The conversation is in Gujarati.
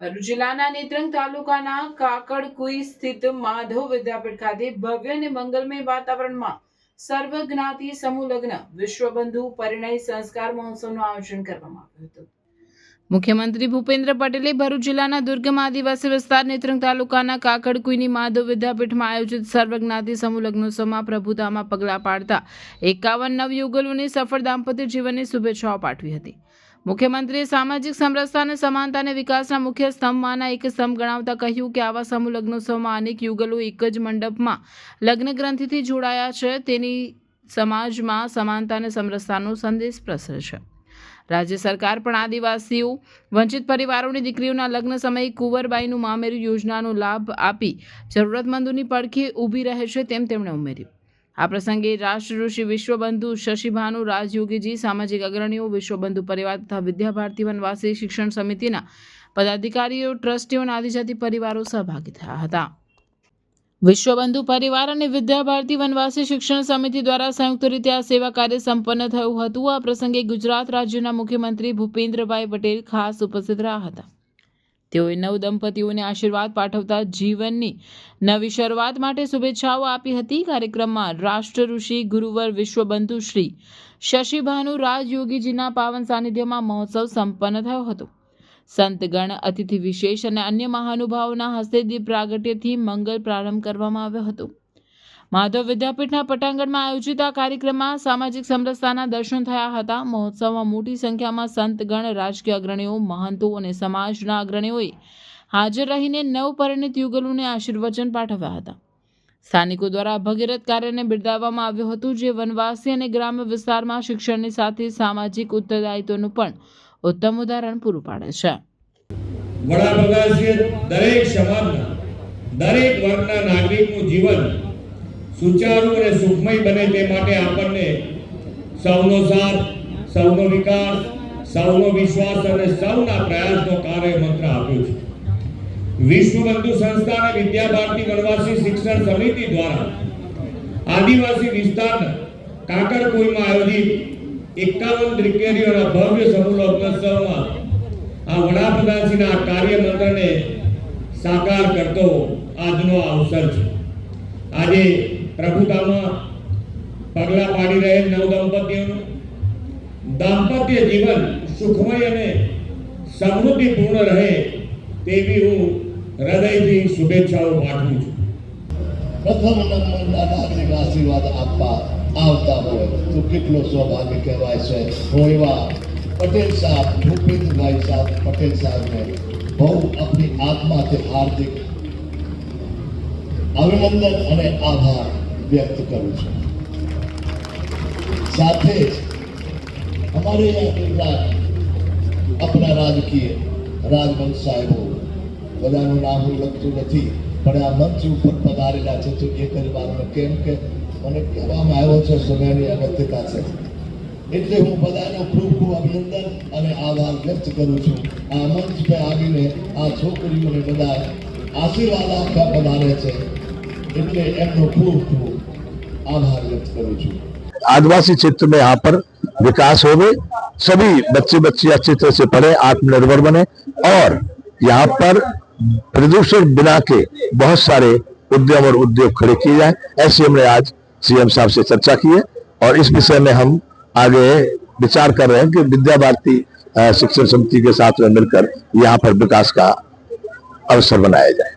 ભરૂચ જિલ્લાના નેત્રંગ તાલુકાના કાકડકુઈ સ્થિત માધવ વિદ્યાપીઠ ખાતે ભવ્ય અને મંગલમય વાતાવરણમાં સર્વજ્ઞાતિ સમૂહ લગ્ન વિશ્વબંધુ પરિણય સંસ્કાર મહોત્સવનું આયોજન કરવામાં આવ્યું હતું। મુખ્યમંત્રી ભૂપેન્દ્ર પટેલે ભરૂચ જિલ્લાના દુર્ગમ આદિવાસી વિસ્તાર નેત્રંગ તાલુકાના કાકડકુઈની માધવ વિદ્યાપીઠમાં આયોજિત સર્વજ્ઞાતિ સમૂહ લગ્નોત્સવમાં પ્રભુતામાં પગલાં પાડતા 51 નવયુગલોને સફળ દાંપત્ય જીવનની શુભેચ્છાઓ પાઠવી હતી। મુખ્યમંત્રીએ સામાજિક સમરસતા અને સમાનતા અને વિકાસના મુખ્ય સ્તંભમાંના એક સ્તંભ ગણાવતા કહ્યું કે આવા સમૂહ લગ્નોત્સવમાં અનેક યુગલો એક જ મંડપમાં લગ્ન ગ્રંથિથી જોડાયા છે, તેની સમાજમાં સમાનતા અને સમરસતાનો સંદેશ પ્રસરે છે। રાજ્ય સરકાર પણ આદિવાસીઓ વંચિત પરિવારોની દીકરીઓના લગ્ન સમયે કુંવરબાઈનું મામેરું યોજનાનો લાભ આપી જરૂરતમંદોની પડખે ઊભી રહે છે તેમ તેમણે ઉમેર્યું। આ પ્રસંગે રાષ્ટ્રઋષિ વિશ્વબંધુ શશિભાનુ રાજયોગીજી, સામાજિક અગ્રણીઓ, વિશ્વબંધુ પરિવાર તથા વિદ્યાભારતી વનવાસી શિક્ષણ સમિતિના પદાધિકારીઓ, ટ્રસ્ટીઓ અને આદિજાતિ પરિવારો સહભાગી થયા હતા। વિશ્વબંધુ પરિવાર અને વિદ્યાભારતી વનવાસી શિક્ષણ સમિતિ દ્વારા સંયુક્ત રીતે આ સેવા કાર્ય સંપન્ન થયું હતું। આ પ્રસંગે ગુજરાત રાજ્યના મુખ્યમંત્રી ભૂપેન્દ્રભાઈ પટેલ ખાસ ઉપસ્થિત રહ્યા હતા। તેઓએ નવ દંપતીઓને આશીર્વાદ પાઠવતા જીવનની નવી શરૂઆત માટે શુભેચ્છાઓ આપી હતી। કાર્યક્રમમાં રાષ્ટ્રઋષિ ગુરુવર વિશ્વબંધુ શ્રી શશિભાનુ રાજયોગીજીના પાવન સાનિધ્યમાં મહોત્સવ સંપન્ન થયો હતો। સંતગણ, અતિથિ વિશેષ અને અન્ય મહાનુભાવોના હસ્તે દીપ પ્રાગટ્યથી મંગલ પ્રારંભ કરવામાં આવ્યો હતો। માધવ વિદ્યાપીઠના પટાંગણમાં આયોજિત આ કાર્યક્રમમાં સામાજિક સમરસતાના દર્શન થયા હતા। મહોત્સવમાં મોટી સંખ્યામાં સંતગણ, રાજકીય અગ્રણીઓ, મહંતો અને સમાજના અગ્રણીઓએ હાજર રહીને નવપરિણીત યુગલોને આશીર્વચન પાઠવ્યા હતા। સ્થાનિકો દ્વારા ભગીરથ કાર્યને બિરદાવવામાં આવ્યું હતું, જે વનવાસી અને ગ્રામ્ય વિસ્તારમાં શિક્ષણની સાથે સામાજિક ઉત્તરદાયિત્વનું પણ ઉત્તમ ઉદાહરણ પૂરું પાડે છે। વડાપ્રધાનશ્રીએ દરેક સમાજના દરેક વર્ગના નાગરિકનું જીવન સુચારુ અને સુખમય બને તે માટે આપણને સૌનો સાથ, સૌનો વિકાસ, સૌનો વિશ્વાસ અને સૌના પ્રયાસનો કાર્ય મંત્ર આપ્યો છે। વિશ્વબંધુ સંસ્થા અને વિદ્યાભારતી વનવાસી શિક્ષણ સમિતિ દ્વારા આદિવાસી વિસ્તારના કાકડકુઈમાં આયોજિત 51 દીકરીઓના ભવ્ય સમૂહ લગ્નોત્સવમાં આ વડાપ્રધાનશ્રીના કાર્ય મંત્રને સાકાર કરતો આજનો અવસર છે। આજે પ્રભુતામાં પગલા પાડી રહેલ નવ દંપતીઓનું દાંપત્ય જીવન સુખમય અને સમૃદ્ધિપૂર્ણ રહે તેવી હું હૃદયથી શુભેચ્છાઓ પાઠવું છું। પ્રથમ નંબરના નાગરિક આશીર્વાદ આપવા આવતા હોય તો કેટલો સૌભાગ્ય કહેવાય છે। હું એવા પટેલ સાહેબ, ભૂપેન્દ્રભાઈ સાહેબ પટેલ સાહેબને બહુ આપણી આત્માથી હાર્દિક અભિનંદન અને આભાર વ્યક્ત કરું છું। સાથે જ हमारे यहाँ કેટલાક આપણા રાજકીય રાજવંશ સાહેબો, બધાનું નામ હું લખતું નથી, પણ આ મંચ ઉપર પધારેલા છે તો એ પરિવારને કેમ કે મને કહેવામાં આવ્યો છે સમયની અગત્યતા છે, એટલે હું બધાનો ખૂબ ખૂબ અભિનંદન અને આભાર વ્યક્ત કરું છું। આ મંચ પર આવીને આ છોકરીઓને બધા આશીર્વાદ આપવા પધારે છે, એટલે એમનો ખૂબ ખૂબ आभार व्यक्त करूँ છું। आदिवासी क्षेत्र में यहाँ पर विकास हो गए, सभी बच्चे बच्ची अच्छी तरह से पढ़े, आत्मनिर्भर बने और यहाँ पर प्रदूषण बिना के बहुत सारे उद्यम और उद्योग खड़े किए जाए, ऐसे हमने आज सीएम साहब से चर्चा की है और इस विषय में हम आगे विचार कर रहे हैं कि विद्याभारती शिक्षण समिति के साथ में मिलकर यहाँ पर विकास का अवसर बनाया जाए।